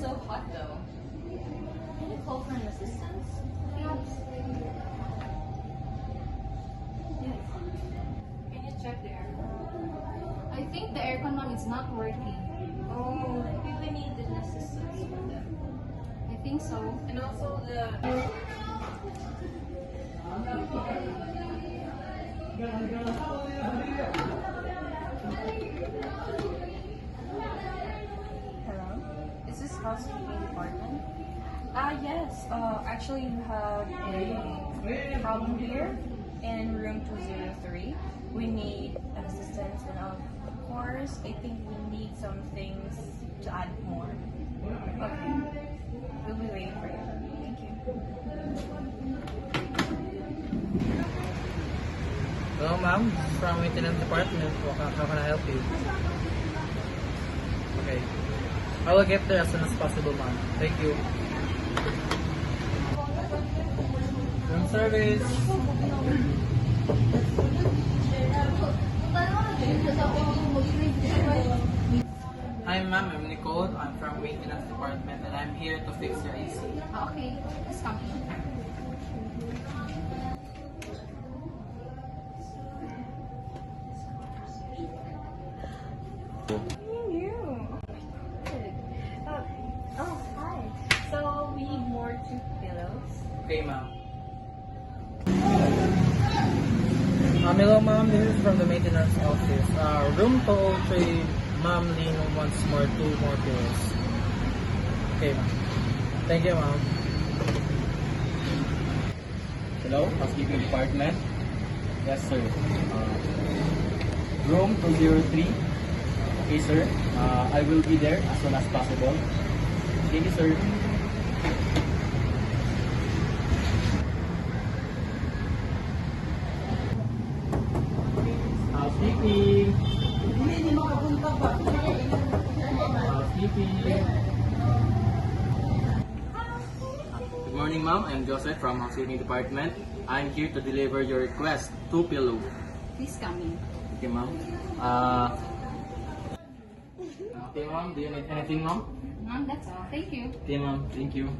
so hot though. Can you call for an assistance? Yes. Can you check the aircon? I think the aircon, ma'am, is not working. Oh, we will need an assistance for them. I think so. And also the... Hello? Is this housekeeping department? Yes. Actually, you have a problem here in room 203. We need assistance, and of course, I think we need some things to add more. Okay. We'll be waiting for you. Thank you. Hello, ma'am. From maintenance department. How can I help you? Okay. I will get there as soon as possible, ma'am. Thank you. Room service. Hi, ma'am. I'm Nicole. I'm from maintenance department, and I'm here to fix your AC. Okay. Let's come. You. Oh, hi. So we need more two pillows. Okay, ma'am. Hello, ma'am. This is from the maintenance office. Room 203, ma'am, Lino wants two more pills. Okay, ma'am. Thank you, ma'am. Hello, housekeeping department. Yes, sir. Room 203. Okay, sir. I will be there as soon as possible. Thank you, sir. Housekeeping. Housekeeping. Good morning, ma'am. I'm Joseph from housekeeping department. I'm here to deliver your request. 2 pillow. Please come in. Okay, ma'am. Okay, ma'am. Do you need anything, ma'am? Ma'am, that's all. Thank you. Okay, ma'am. Thank you.